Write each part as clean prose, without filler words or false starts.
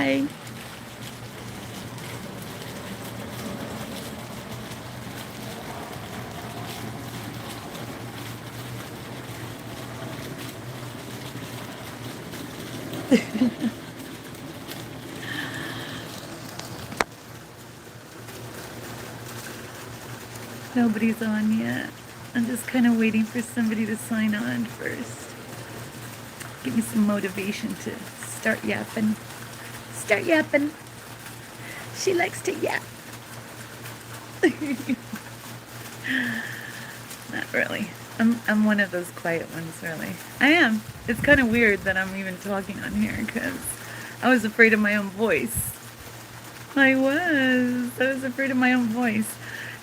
Hi. Nobody's on yet. I'm just kind of waiting for somebody to sign on first. Give me some motivation to start yapping. Start yapping. She likes to yap. Not really. I'm one of those quiet ones, really. I am. It's kind of weird that I'm even talking on here because I was afraid of my own voice. I was afraid of my own voice.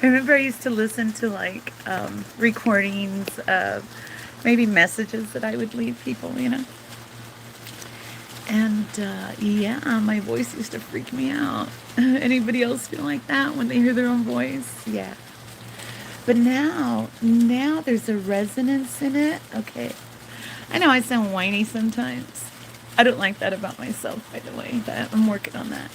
I remember I used to listen to like recordings of maybe messages that I would leave people, you know. And yeah, my voice used to freak me out. Anybody else feel like that when they hear their own voice? Yeah. But now there's a resonance in it. Okay. I know I sound whiny sometimes. I don't like that about myself, by the way. I'm working on that.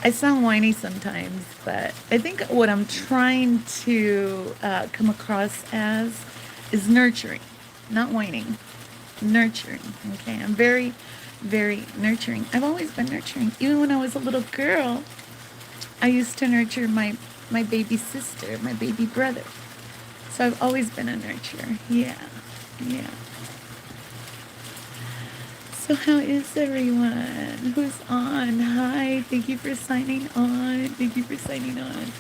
I sound whiny sometimes, but I think what I'm trying to come across as is nurturing, not whining. Nurturing. Okay. I'm very, very nurturing. I've always been nurturing. Even when I was a little girl, I used to nurture my baby sister, my baby brother. So I've always been a nurturer. Yeah. Yeah. So how is everyone? Who's on? Hi. Thank you for signing on. Thank you for signing on.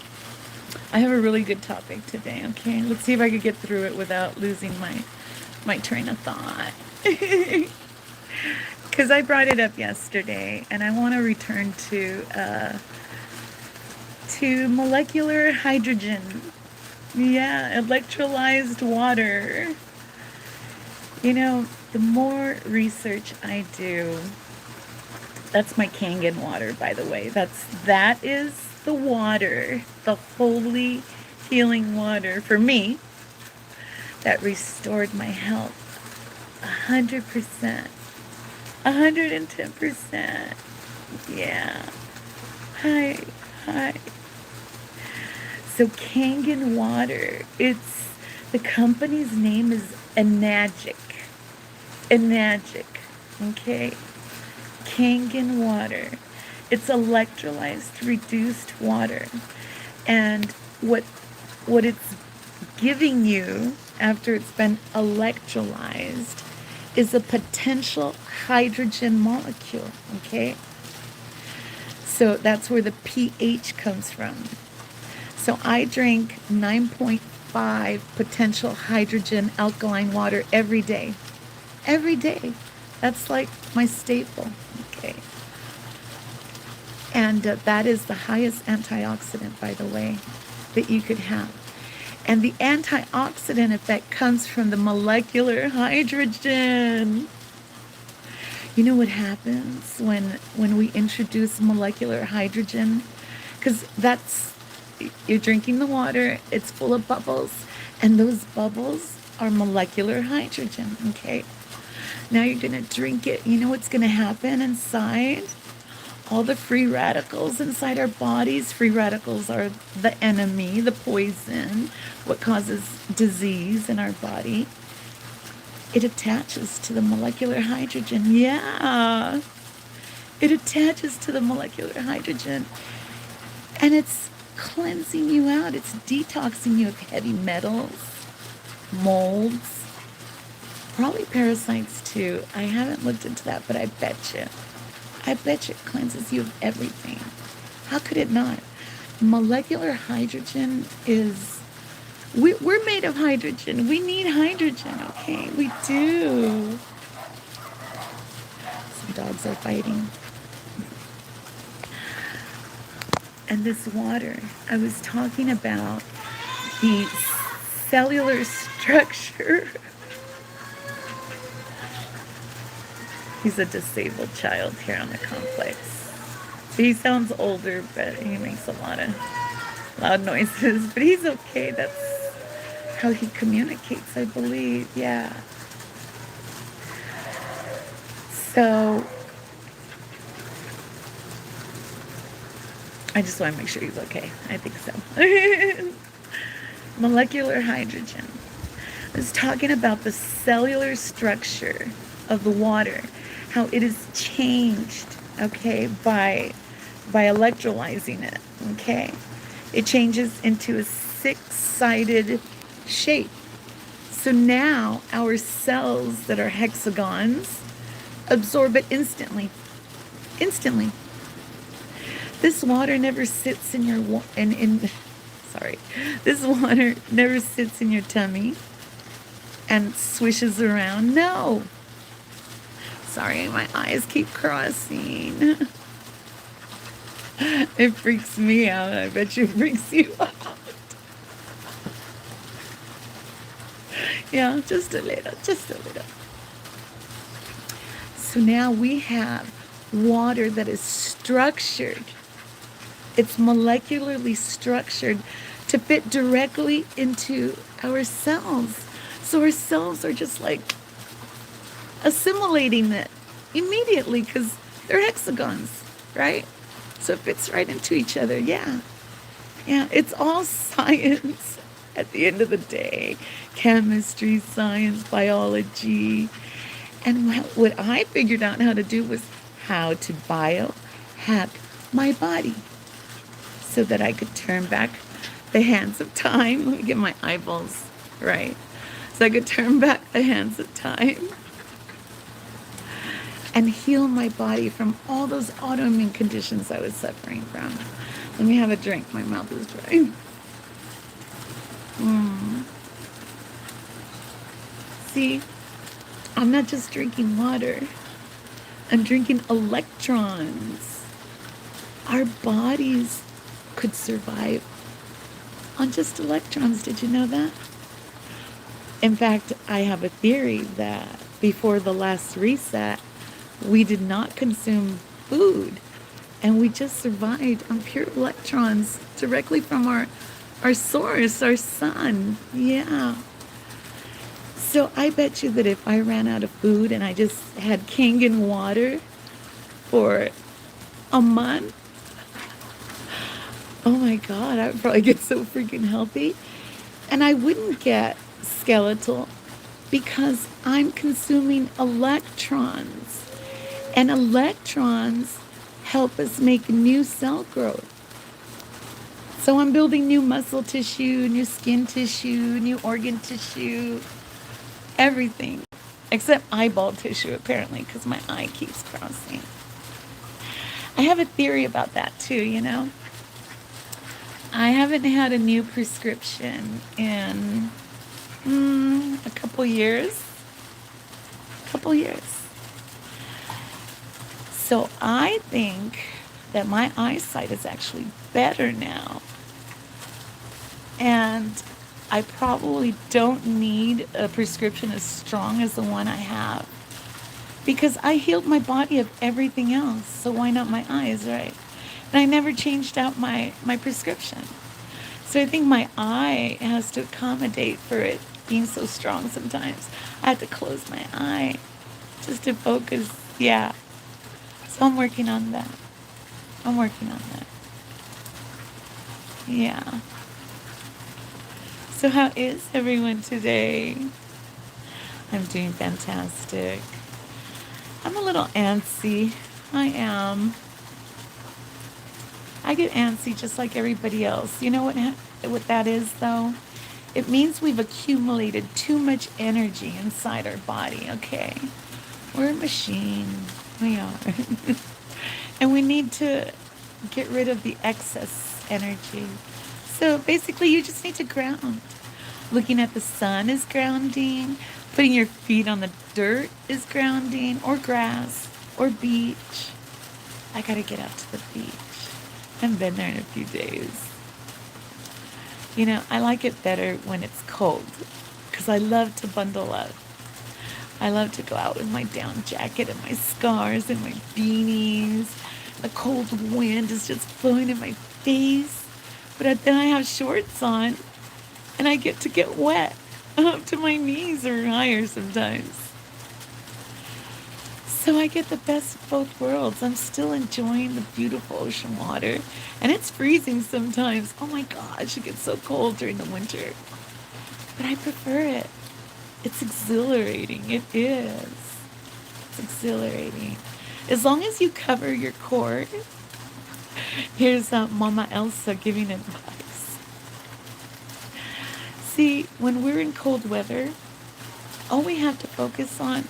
I have a really good topic today. Okay. Let's see if I could get through it without losing my train of thought. Because I brought it up yesterday, and I want to return to molecular hydrogen. Yeah, electrolyzed water. You know, the more research I do, that's my Kangen water, by the way. That is the water, the holy healing water for me that restored my health 100%. 110%. Yeah. Hi. So Kangen water, the company's name is Enagic. Okay? Kangen water. It's electrolyzed, reduced water. And what it's giving you after it's been electrolyzed is a potential hydrogen molecule, okay? So that's where the pH comes from. So I drink 9.5 potential hydrogen alkaline water every day. Every day. That's like my staple, okay? And that is the highest antioxidant, by the way, that you could have. And the antioxidant effect comes from the molecular hydrogen. You know what happens when we introduce molecular hydrogen? Because you're drinking the water, it's full of bubbles, and those bubbles are molecular hydrogen, okay? Now you're going to drink it. You know what's going to happen inside? All the free radicals inside our bodies. Free radicals are the enemy, the poison, what causes disease in our body. It attaches to the molecular hydrogen. Yeah. It attaches to the molecular hydrogen. And it's cleansing you out. It's detoxing you of heavy metals, molds, probably parasites too. I haven't looked into that, but I bet you it cleanses you of everything. How could it not? Molecular hydrogen is, we're made of hydrogen. We need hydrogen, okay? We do. Some dogs are fighting. And this water, I was talking about the cellular structure. He's a disabled child here on the complex. He sounds older, but he makes a lot of loud noises. But he's okay. That's how he communicates, I believe. Yeah. So I just want to make sure he's okay. I think so. Molecular hydrogen. I was talking about the cellular structure of the water, how it is changed, okay, by electrolyzing it, okay? It changes into a six-sided shape. So now our cells that are hexagons absorb it instantly. Instantly. This water never sits in your This water never sits in your tummy and swishes around. No. Sorry, my eyes keep crossing. It freaks me out. I bet you it freaks you out. Yeah, just a little, just a little. So now we have water that is structured. It's molecularly structured to fit directly into our cells. So our cells are just like assimilating it immediately because they're hexagons, right? So it fits right into each other. Yeah. Yeah, it's all science at the end of the day. Chemistry, science, biology. And what I figured out how to do was how to biohack my body so that I could turn back the hands of time. Let me get my eyeballs right. So I could turn back the hands of time and heal my body from all those autoimmune conditions I was suffering from. Let me have a drink. My mouth is dry. See, I'm not just drinking water. I'm drinking electrons. Our bodies could survive on just electrons. Did you know that? In fact, I have a theory that before the last reset, we did not consume food and we just survived on pure electrons directly from our source, our sun. Yeah. So I bet you that if I ran out of food and I just had Kangen water for a month, oh my God, I would probably get so freaking healthy. And I wouldn't get skeletal because I'm consuming electrons. And electrons help us make new cell growth. So I'm building new muscle tissue, new skin tissue, new organ tissue, everything. Except eyeball tissue, apparently, because my eye keeps crossing. I have a theory about that, too, you know? I haven't had a new prescription in a couple years. So I think that my eyesight is actually better now. And I probably don't need a prescription as strong as the one I have. Because I healed my body of everything else. So why not my eyes, right? And I never changed out my prescription. So I think my eye has to accommodate for it being so strong sometimes. I have to close my eye just to focus. Yeah. So I'm working on that. Yeah. So how is everyone today? I'm doing fantastic. I'm a little antsy. I am. I get antsy just like everybody else. You know what that is, though? It means we've accumulated too much energy inside our body, okay? We're a machine. We are. And we need to get rid of the excess energy. So basically, you just need to ground. Looking at the sun is grounding. Putting your feet on the dirt is grounding, or grass, or beach. I gotta get out to the beach. I haven't been there in a few days. You know, I like it better when it's cold because I love to bundle up. I love to go out with my down jacket and my scarves and my beanies. The cold wind is just blowing in my face. But then I have shorts on and I get to get wet up to my knees or higher sometimes. So I get the best of both worlds. I'm still enjoying the beautiful ocean water. And it's freezing sometimes. Oh my gosh, it gets so cold during the winter. But I prefer it. It's exhilarating. It is. It's exhilarating. As long as you cover your cord. Here's Mama Elsa giving advice. See, when we're in cold weather, all we have to focus on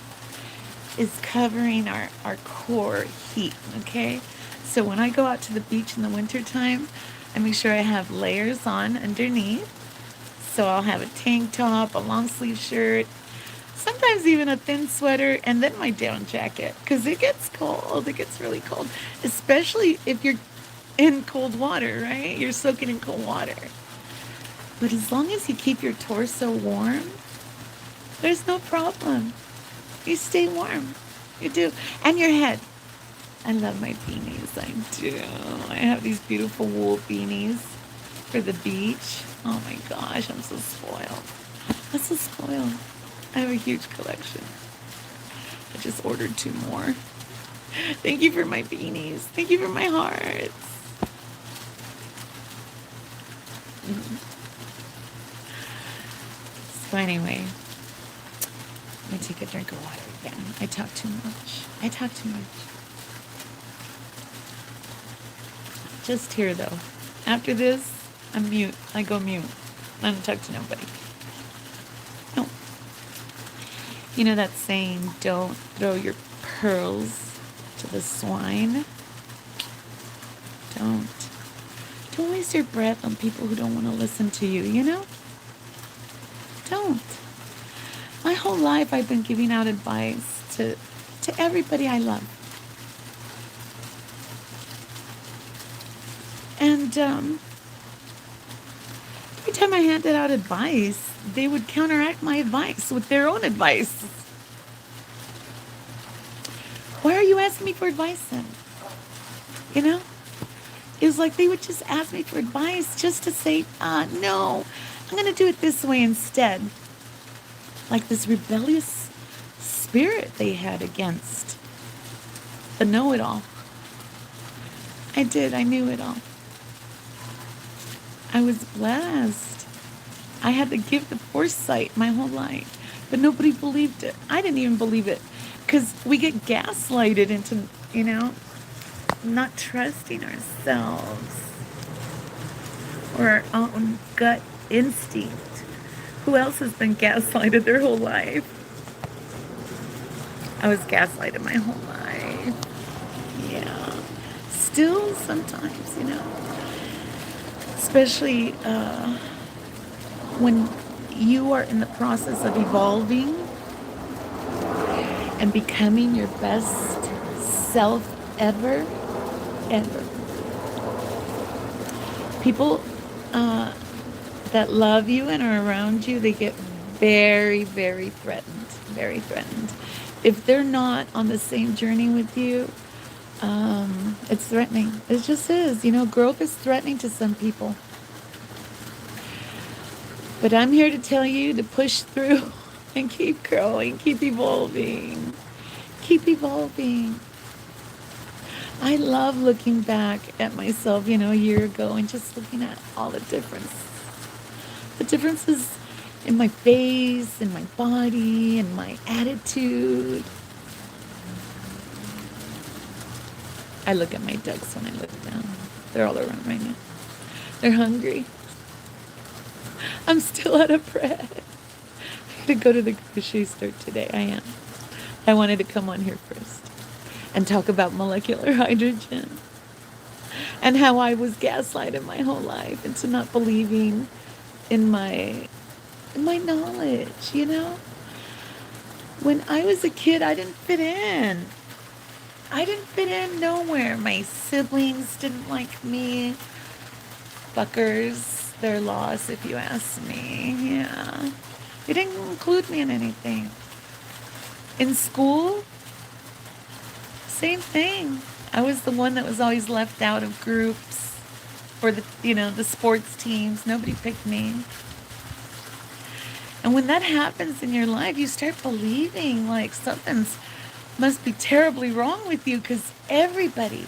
is covering our core heat, okay? So when I go out to the beach in the wintertime, I make sure I have layers on underneath. So I'll have a tank top, a long sleeve shirt, sometimes even a thin sweater, and then my down jacket, because it gets cold. It gets really cold, especially if you're in cold water, right? You're soaking in cold water. But as long as you keep your torso warm, there's no problem. You stay warm. You do. And your head. I love my beanies. I do. I have these beautiful wool beanies for the beach. Oh my gosh, I'm so spoiled. I'm so spoiled. I have a huge collection. I just ordered 2 more. Thank you for my beanies. Thank you for my hearts. So anyway, let me take a drink of water again. I talk too much. I talk too much. Just here though. After this, I'm mute. I go mute. I don't talk to nobody. No. You know that saying, don't throw your pearls to the swine? Don't. Don't waste your breath on people who don't want to listen to you, you know? Don't. My whole life I've been giving out advice to everybody I love. And every time I handed out advice, they would counteract my advice with their own advice. Why are you asking me for advice then? You know? It was like they would just ask me for advice just to say, no, I'm going to do it this way instead. Like this rebellious spirit they had against the know-it-all. I did. I knew it all. I was blessed. I had the gift of foresight my whole life, but nobody believed it. I didn't even believe it because we get gaslighted into, not trusting ourselves or our own gut instinct. Who else has been gaslighted their whole life? I was gaslighted my whole life. Yeah. Still sometimes, especially when you are in the process of evolving and becoming your best self ever. People that love you and are around you, they get very, very threatened. Very threatened. If they're not on the same journey with you, it's threatening. It just is. Growth is threatening to some people. But I'm here to tell you to push through and keep growing, keep evolving. Keep evolving. I love looking back at myself, a year ago and just looking at all the differences in my face, in my body, in my attitude. I look at my ducks when I look down. They're all around right now. They're hungry. I'm still out of bread. I gotta go to the grocery store today. I am. I wanted to come on here first and talk about molecular hydrogen and how I was gaslighted my whole life into not believing in my knowledge, When I was a kid, I didn't fit in. I didn't fit in nowhere. My siblings didn't like me. Fuckers, their loss, if you ask me. Yeah. They didn't include me in anything. In school, same thing. I was the one that was always left out of groups or the sports teams. Nobody picked me. And when that happens in your life, you start believing like something's must be terribly wrong with you, because everybody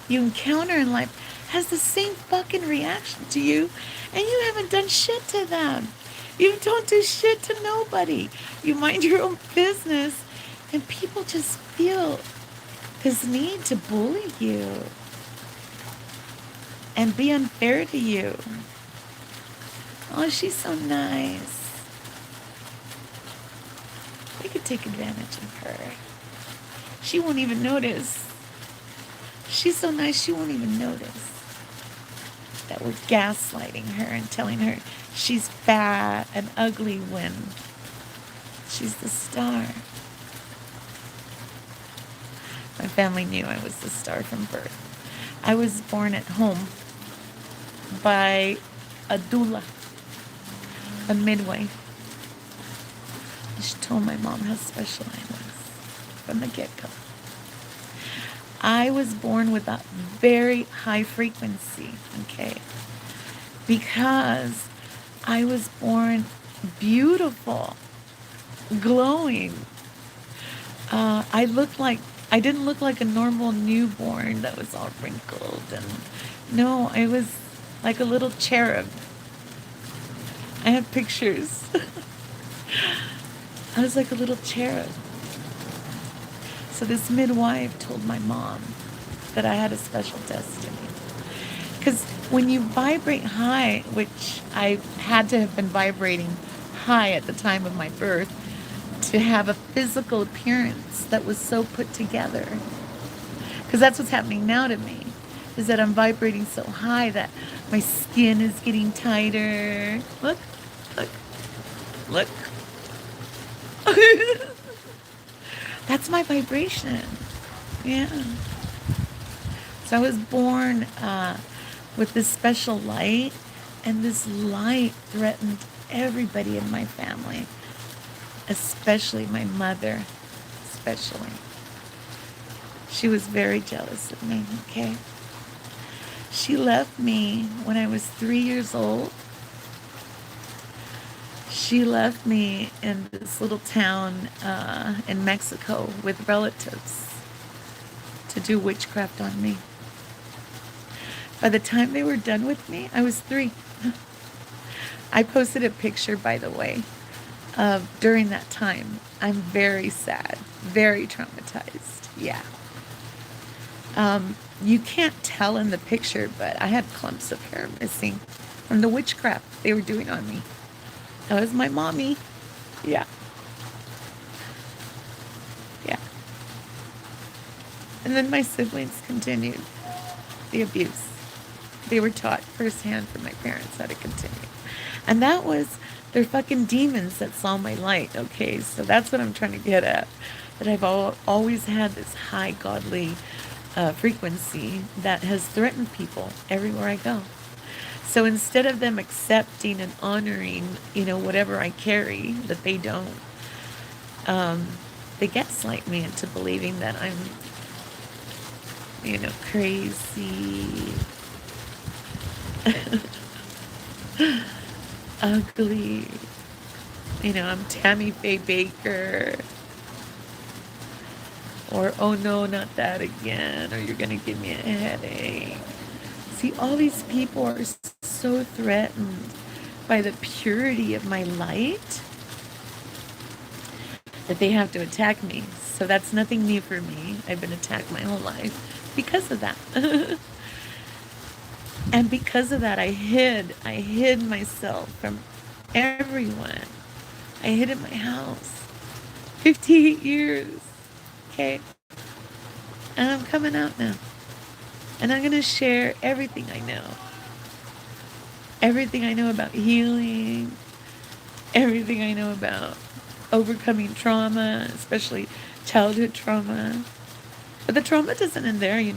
you encounter in life has the same fucking reaction to you, and you haven't done shit to them. You don't do shit to nobody. You mind your own business, and people just feel this need to bully you and be unfair to you. Oh, she's so nice. We could take advantage of her. She won't even notice. She's so nice, she won't even notice that we're gaslighting her and telling her she's fat and ugly when she's the star. My family knew I was the star from birth. I was born at home by a doula, a midwife. She told my mom how special I was from the get-go. I was born with a very high frequency, okay? Because I was born beautiful, glowing. I didn't look like a normal newborn that was all wrinkled. And no, I was like a little cherub. I have pictures. I was like a little cherub. So this midwife told my mom that I had a special destiny. Because when you vibrate high, which I had to have been vibrating high at the time of my birth, to have a physical appearance that was so put together. Because that's what's happening now to me, is that I'm vibrating so high that my skin is getting tighter. Look, look, look. That's my vibration. Yeah. So I was born with this special light, and this light threatened everybody in my family, especially my mother, especially. She was very jealous of me, okay? She left me when I was 3 years old. She left me in this little town in Mexico with relatives to do witchcraft on me. By the time they were done with me, I was 3. I posted a picture, by the way, of during that time. I'm very sad, very traumatized. Yeah. You can't tell in the picture, but I had clumps of hair missing from the witchcraft they were doing on me. That was my mommy. Yeah. Yeah. And then my siblings continued the abuse. They were taught firsthand from my parents how to continue. And that was their fucking demons that saw my light, okay? So that's what I'm trying to get at. That I've always had this high godly frequency that has threatened people everywhere I go. So instead of them accepting and honoring, whatever I carry that they don't, they gaslight me into believing that I'm, crazy, ugly. I'm Tammy Faye Baker. Or, oh no, not that again. Or you're going to give me a headache. See, all these people are so threatened by the purity of my light that they have to attack me. So that's nothing new for me. I've been attacked my whole life because of that. And because of that, I hid myself from everyone. I hid in my house. 58 years. Okay. And I'm coming out now. And I'm going to share everything I know. Everything I know about healing. Everything I know about overcoming trauma, especially childhood trauma. But the trauma doesn't end there, you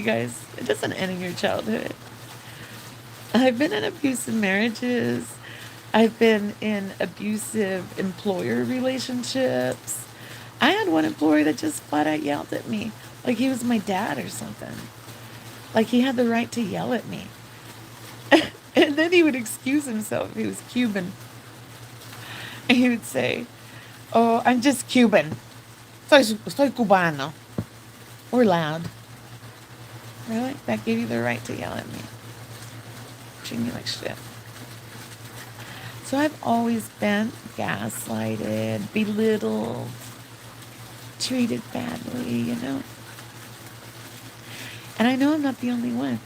guys. It doesn't end in your childhood. I've been in abusive marriages. I've been in abusive employer relationships. I had one employer that just flat out yelled at me like he was my dad or something. Like he had the right to yell at me. And then he would excuse himself. He was Cuban. And he would say, "Oh, I'm just Cuban." Soy cubano. We're loud. Really? That gave you the right to yell at me. Treat me like shit. So I've always been gaslighted, belittled, treated badly, you know? And I know I'm not the only one.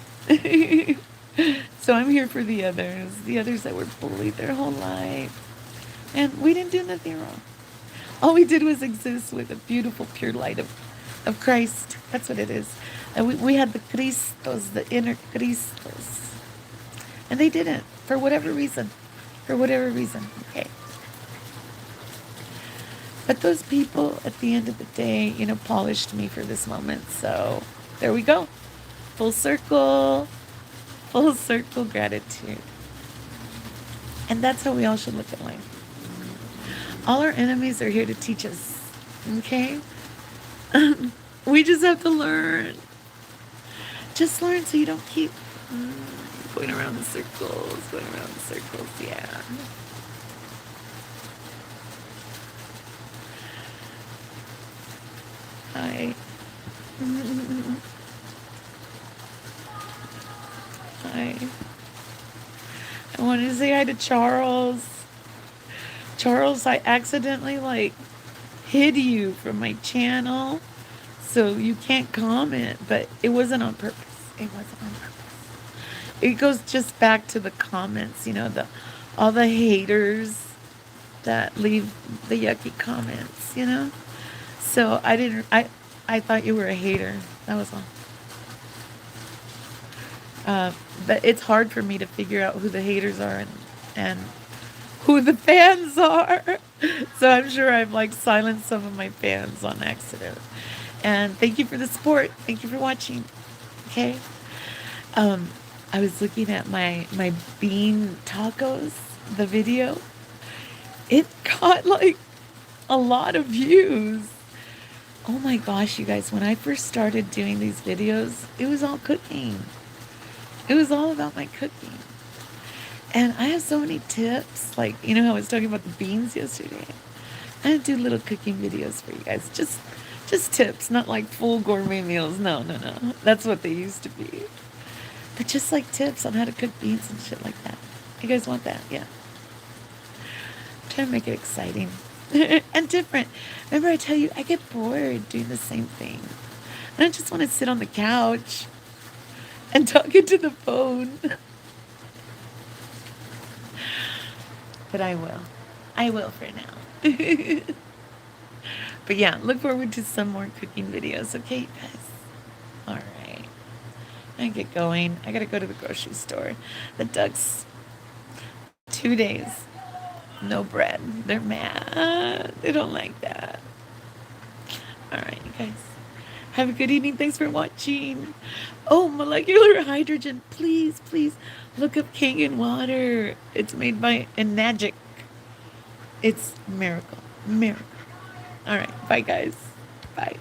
So I'm here for the others that were bullied their whole life. And we didn't do nothing wrong. All we did was exist with a beautiful, pure light of Christ. That's what it is. And we had the Cristos, the inner Cristos. And they didn't, for whatever reason. For whatever reason. Okay. But those people, at the end of the day, you know, polished me for this moment. So there we go. Full circle gratitude. And that's how we all should look at life. All our enemies are here to teach us. Okay? We just have to learn. Just learn so you don't keep going around the circles, yeah. Hi. Hi. I wanted to say hi to Charles. Charles, I accidentally hid you from my channel, so you can't comment, but it wasn't on purpose. It wasn't on purpose. It goes just back to the comments, you know, all the haters that leave the yucky comments, you know? So I thought you were a hater. That was all. But it's hard for me to figure out who the haters are and who the fans are. So I'm sure I've silenced some of my fans on accident. And thank you for the support. Thank you for watching. Okay. I was looking at my bean tacos, the video. It got a lot of views. Oh my gosh, you guys, when I first started doing these videos, it was all cooking. It was all about my cooking. And I have so many tips. You know how I was talking about the beans yesterday? I do little cooking videos for you guys. Just tips, not full gourmet meals. No. That's what they used to be. But just tips on how to cook beans and shit like that. You guys want that? Yeah. I'm trying to make it exciting and different. Remember I tell you, I get bored doing the same thing. And I just want to sit on the couch and talk into the phone. But I will. I will for now. But yeah, look forward to some more cooking videos, okay, you guys? All right. I get going. I gotta go to the grocery store. The ducks, 2 days, no bread. They're mad. They don't like that. All right, you guys. Have a good evening. Thanks for watching. Oh, molecular hydrogen. Please look up Kangen water. It's made by Enagic. It's miracle. All right. Bye, guys. Bye.